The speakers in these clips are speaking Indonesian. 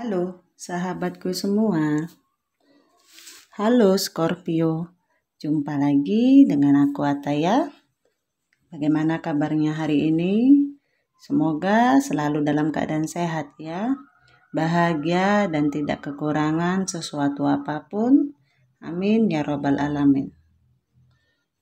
Halo sahabatku semua. Halo Scorpio. Jumpa lagi dengan aku Ataya. Bagaimana kabarnya hari ini? Semoga selalu dalam keadaan sehat ya. Bahagia dan tidak kekurangan sesuatu apapun. Amin ya robbal alamin.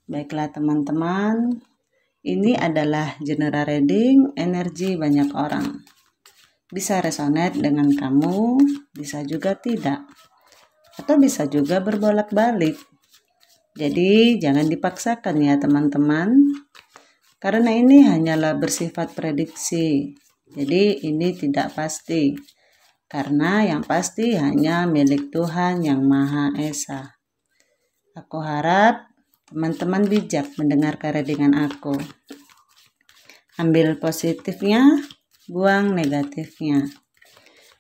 Baiklah teman-teman. Ini adalah general reading energi banyak orang. Bisa resonate dengan kamu, bisa juga tidak. Atau bisa juga berbolak-balik. Jadi jangan dipaksakan ya teman-teman. Karena ini hanyalah bersifat prediksi. Jadi ini tidak pasti. Karena yang pasti hanya milik Tuhan yang Maha Esa. Aku harap teman-teman bijak mendengarkan readingan aku. Ambil positifnya, buang negatifnya.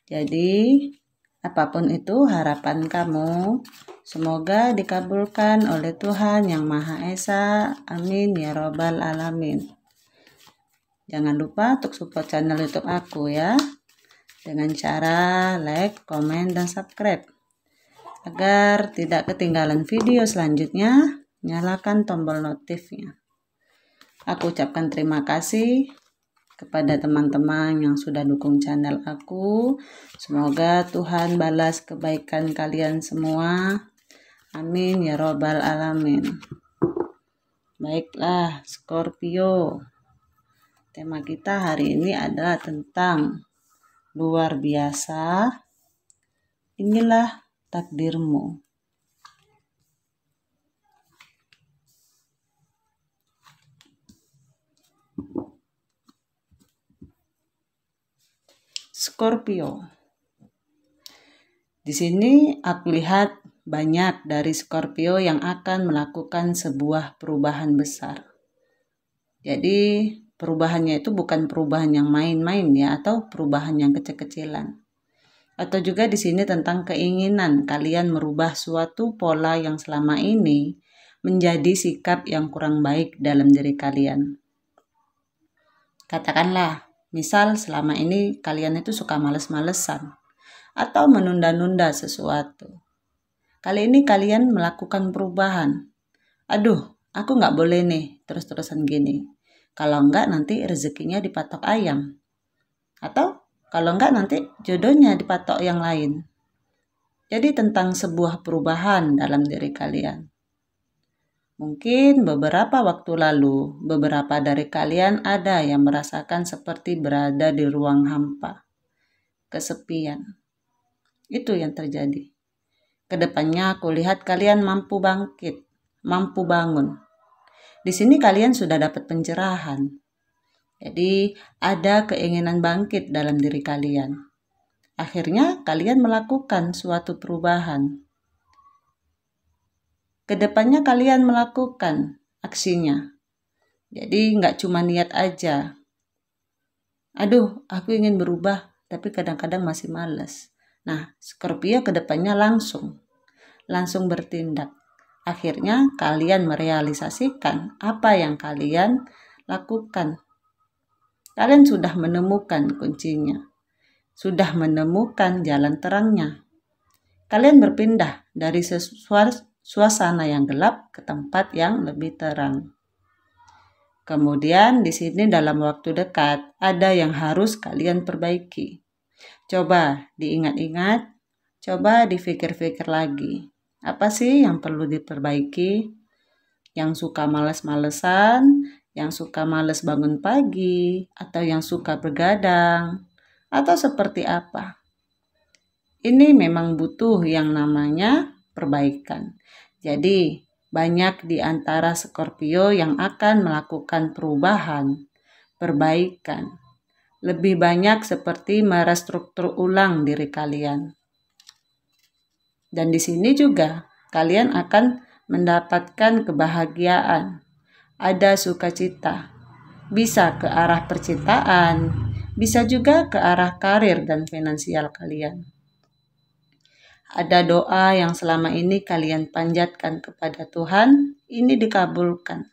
Jadi apapun itu harapan kamu, semoga dikabulkan oleh Tuhan yang Maha Esa. Amin ya robbal alamin. Jangan lupa untuk support channel YouTube aku ya, dengan cara like, komen, dan subscribe. Agar tidak ketinggalan video selanjutnya, nyalakan tombol notifnya. Aku ucapkan terima kasih kepada teman-teman yang sudah dukung channel aku. Semoga Tuhan balas kebaikan kalian semua. Amin ya robbal alamin. Baiklah Scorpio. Tema kita hari ini adalah tentang luar biasa. Inilah takdirmu. Scorpio. Di sini aku lihat banyak dari Scorpio yang akan melakukan sebuah perubahan besar. Jadi perubahannya itu bukan perubahan yang main-main ya, atau perubahan yang kecil-kecilan. Atau juga di sini tentang keinginan kalian merubah suatu pola yang selama ini menjadi sikap yang kurang baik dalam diri kalian. Katakanlah, misal selama ini kalian itu suka males-malesan atau menunda-nunda sesuatu. Kali ini kalian melakukan perubahan. Aduh, aku nggak boleh nih terus-terusan gini. Kalau enggak nanti rezekinya dipatok ayam. Atau kalau enggak nanti jodohnya dipatok yang lain. Jadi tentang sebuah perubahan dalam diri kalian. Mungkin beberapa waktu lalu, beberapa dari kalian ada yang merasakan seperti berada di ruang hampa, kesepian. Itu yang terjadi. Kedepannya aku lihat kalian mampu bangkit, mampu bangun. Di sini kalian sudah dapat pencerahan. Jadi ada keinginan bangkit dalam diri kalian. Akhirnya kalian melakukan suatu perubahan. Kedepannya kalian melakukan aksinya. Jadi nggak cuma niat aja. Aduh, aku ingin berubah, tapi kadang-kadang masih malas. Nah, Scorpio kedepannya langsung bertindak. Akhirnya kalian merealisasikan apa yang kalian lakukan. Kalian sudah menemukan kuncinya. Sudah menemukan jalan terangnya. Kalian berpindah dari suasana yang gelap ke tempat yang lebih terang. Kemudian di sini dalam waktu dekat ada yang harus kalian perbaiki. Coba diingat-ingat, coba dipikir-pikir lagi. Apa sih yang perlu diperbaiki? Yang suka males-malesan, yang suka males bangun pagi, atau yang suka begadang, atau seperti apa? Ini memang butuh yang namanya perbaikan. Jadi, banyak di antara Scorpio yang akan melakukan perubahan, perbaikan. Lebih banyak seperti merestruktur ulang diri kalian. Dan di sini juga kalian akan mendapatkan kebahagiaan. Ada sukacita. Bisa ke arah percintaan, bisa juga ke arah karir dan finansial kalian. Ada doa yang selama ini kalian panjatkan kepada Tuhan, ini dikabulkan.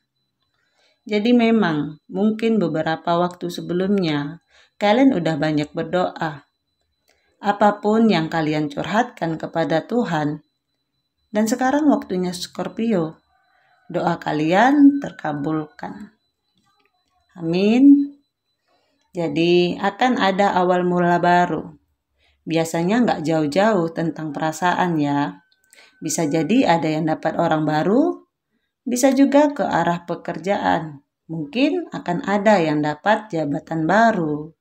Jadi memang mungkin beberapa waktu sebelumnya kalian udah banyak berdoa. apapun yang kalian curhatkan kepada Tuhan. Dan sekarang waktunya Scorpio. Doa kalian terkabulkan. Amin. Jadi akan ada awal mula baru. Biasanya nggak jauh-jauh tentang perasaan ya. Bisa jadi ada yang dapat orang baru, bisa juga ke arah pekerjaan. Mungkin akan ada yang dapat jabatan baru,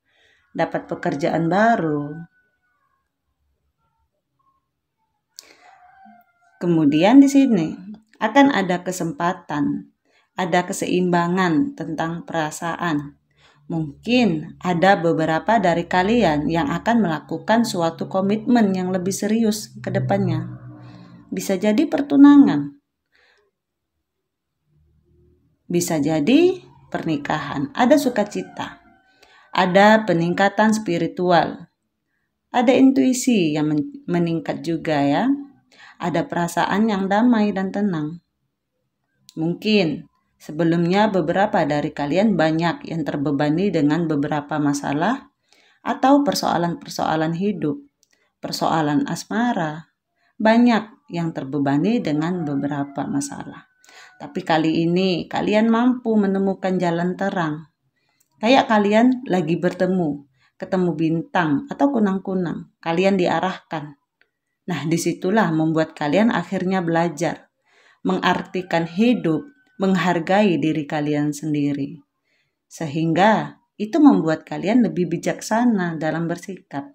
dapat pekerjaan baru. Kemudian di sini akan ada kesempatan, ada keseimbangan tentang perasaan. Mungkin ada beberapa dari kalian yang akan melakukan suatu komitmen yang lebih serius ke depannya. Bisa jadi pertunangan. Bisa jadi pernikahan. Ada sukacita. Ada peningkatan spiritual. Ada intuisi yang meningkat juga ya. Ada perasaan yang damai dan tenang. Mungkin sebelumnya beberapa dari kalian banyak yang terbebani dengan beberapa masalah atau persoalan-persoalan hidup, persoalan asmara. Banyak yang terbebani dengan beberapa masalah. Tapi kali ini kalian mampu menemukan jalan terang. Kayak kalian lagi ketemu bintang atau kunang-kunang. Kalian diarahkan. Nah, disitulah membuat kalian akhirnya belajar, mengartikan hidup, menghargai diri kalian sendiri. Sehingga itu membuat kalian lebih bijaksana dalam bersikap.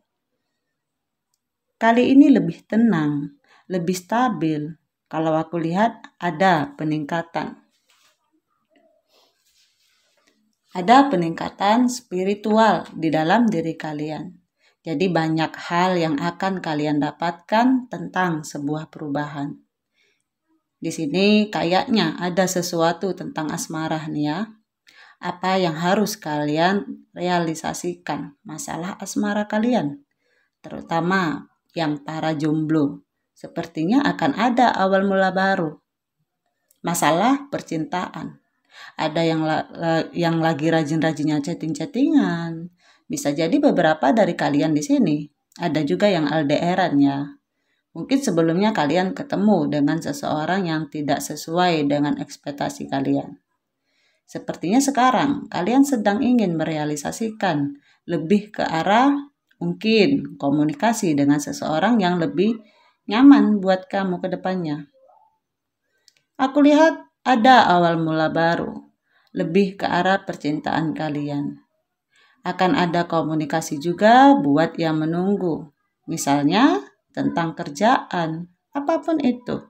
Kali ini lebih tenang, lebih stabil. Kalau aku lihat ada peningkatan. Ada peningkatan spiritual di dalam diri kalian. Jadi banyak hal yang akan kalian dapatkan tentang sebuah perubahan. Di sini kayaknya ada sesuatu tentang asmara nih ya. Apa yang harus kalian realisasikan masalah asmara kalian. Terutama yang para jomblo. Sepertinya akan ada awal mula baru. Masalah percintaan. Ada yang lagi rajin-rajinnya chatting-chattingan. Bisa jadi beberapa dari kalian di sini. Ada juga yang LDR-an ya. Mungkin sebelumnya kalian ketemu dengan seseorang yang tidak sesuai dengan ekspektasi kalian. Sepertinya sekarang kalian sedang ingin merealisasikan lebih ke arah mungkin komunikasi dengan seseorang yang lebih nyaman buat kamu ke depannya. Aku lihat ada awal mula baru, lebih ke arah percintaan kalian. Akan ada komunikasi juga buat yang menunggu. Misalnya tentang kerjaan, apapun itu.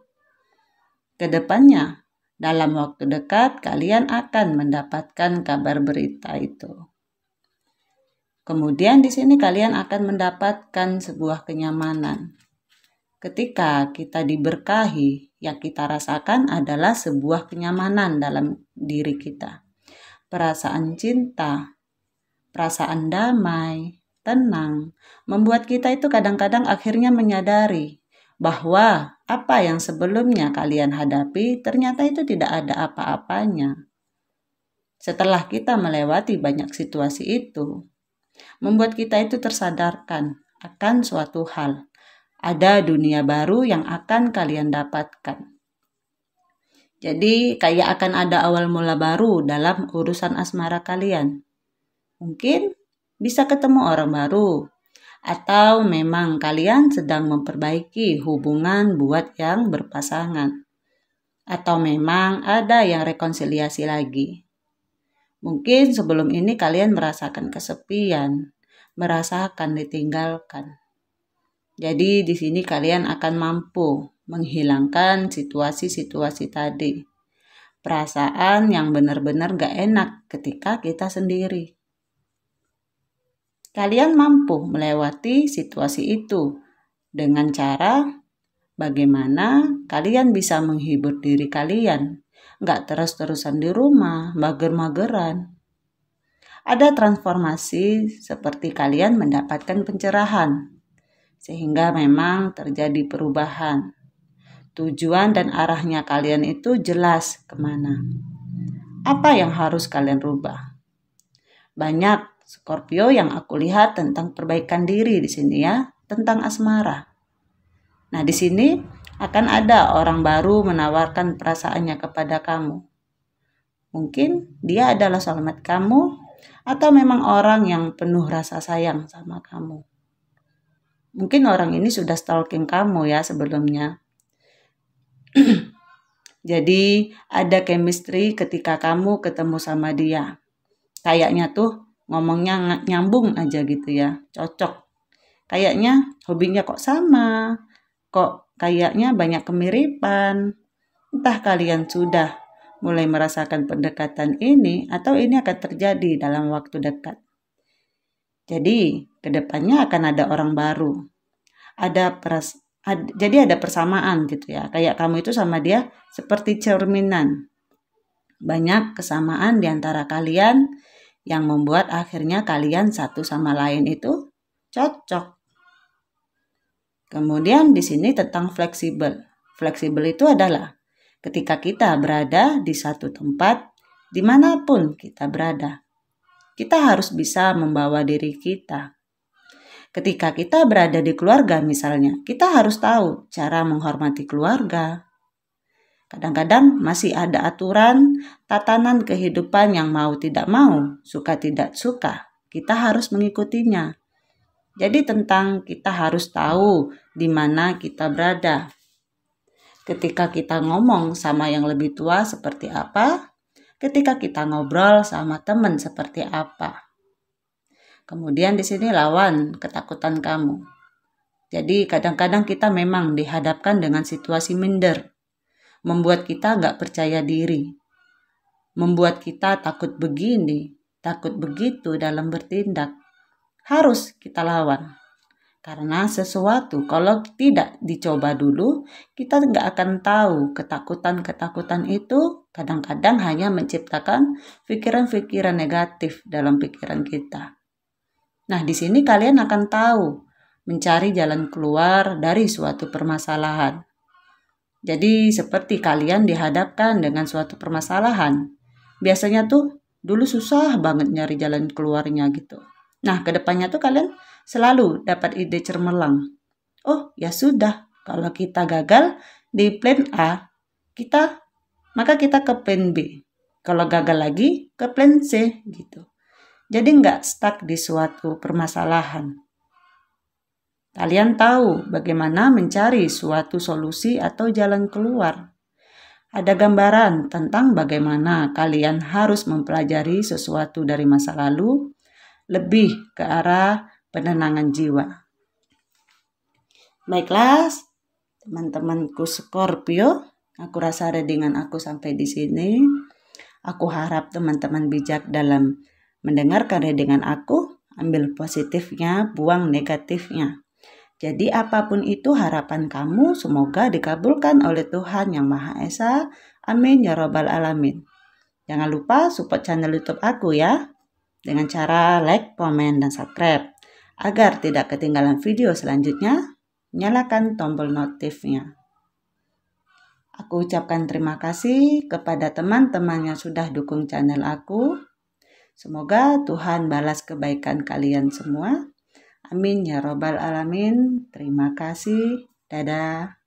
Kedepannya, dalam waktu dekat kalian akan mendapatkan kabar berita itu. Kemudian di sini kalian akan mendapatkan sebuah kenyamanan. Ketika kita diberkahi, yang kita rasakan adalah sebuah kenyamanan dalam diri kita. Perasaan cinta, perasaan damai, tenang, membuat kita itu kadang-kadang akhirnya menyadari bahwa apa yang sebelumnya kalian hadapi ternyata itu tidak ada apa-apanya. Setelah kita melewati banyak situasi itu, membuat kita itu tersadarkan akan suatu hal. Ada dunia baru yang akan kalian dapatkan. Jadi kayak akan ada awal mula baru dalam urusan asmara kalian. Mungkin bisa ketemu orang baru. Atau memang kalian sedang memperbaiki hubungan buat yang berpasangan. Atau memang ada yang rekonsiliasi lagi. Mungkin sebelum ini kalian merasakan kesepian, merasakan ditinggalkan. Jadi di sini kalian akan mampu menghilangkan situasi-situasi tadi. Perasaan yang benar-benar gak enak ketika kita sendiri. Kalian mampu melewati situasi itu dengan cara bagaimana kalian bisa menghibur diri kalian. Gak terus-terusan di rumah, mager-mageran. Ada transformasi seperti kalian mendapatkan pencerahan. Sehingga memang terjadi perubahan. Tujuan dan arahnya kalian itu jelas kemana. Apa yang harus kalian rubah? Banyak Scorpio yang aku lihat tentang perbaikan diri di sini ya. tentang asmara. Nah, di sini akan ada orang baru menawarkan perasaannya kepada kamu. Mungkin dia adalah soulmate kamu, atau memang orang yang penuh rasa sayang sama kamu. Mungkin orang ini sudah stalking kamu ya sebelumnya. Jadi ada chemistry ketika kamu ketemu sama dia. Kayaknya tuh ngomongnya nyambung aja gitu ya, cocok. Kayaknya hobinya kok sama, kok kayaknya banyak kemiripan. Entah kalian sudah mulai merasakan pendekatan ini atau ini akan terjadi dalam waktu dekat. Jadi kedepannya akan ada orang baru. Jadi ada persamaan gitu ya. Kayak kamu itu sama dia seperti cerminan. Banyak kesamaan di antara kalian yang membuat akhirnya kalian satu sama lain itu cocok. Kemudian di sini tentang fleksibel. Fleksibel itu adalah ketika kita berada di satu tempat, dimanapun kita berada, kita harus bisa membawa diri kita. Ketika kita berada di keluarga misalnya, kita harus tahu cara menghormati keluarga. Kadang-kadang masih ada aturan, tatanan kehidupan yang mau tidak mau, suka tidak suka. Kita harus mengikutinya. Jadi tentang kita harus tahu di mana kita berada. Ketika kita ngomong sama yang lebih tua seperti apa, ketika kita ngobrol sama teman seperti apa. Kemudian di sini lawan ketakutan kamu. Jadi kadang-kadang kita memang dihadapkan dengan situasi minder. Membuat kita gak percaya diri. Membuat kita takut begini, takut begitu dalam bertindak. Harus kita lawan. Karena sesuatu kalau tidak dicoba dulu, kita gak akan tahu ketakutan-ketakutan itu kadang-kadang hanya menciptakan pikiran-pikiran negatif dalam pikiran kita. Nah, di sini kalian akan tahu mencari jalan keluar dari suatu permasalahan. Jadi seperti kalian dihadapkan dengan suatu permasalahan. Biasanya tuh dulu susah banget nyari jalan keluarnya gitu. Nah, kedepannya tuh kalian selalu dapat ide cemerlang. Oh, ya sudah, kalau kita gagal di plan A, maka kita ke plan B. Kalau gagal lagi, ke plan C gitu. Jadi nggak stuck di suatu permasalahan. Kalian tahu bagaimana mencari suatu solusi atau jalan keluar. Ada gambaran tentang bagaimana kalian harus mempelajari sesuatu dari masa lalu, lebih ke arah penenangan jiwa. Baiklah, teman-temanku Scorpio, aku rasa readingan aku sampai di sini. Aku harap teman-teman bijak dalam mendengarkan readingan aku, ambil positifnya, buang negatifnya. Jadi apapun itu harapan kamu semoga dikabulkan oleh Tuhan Yang Maha Esa. Amin ya Rabbal Alamin. Jangan lupa support channel YouTube aku ya. Dengan cara like, komen, dan subscribe. Agar tidak ketinggalan video selanjutnya, nyalakan tombol notifnya. Aku ucapkan terima kasih kepada teman-teman yang sudah dukung channel aku. Semoga Tuhan balas kebaikan kalian semua. Amin ya Rabbal Alamin. Terima kasih. Dadah.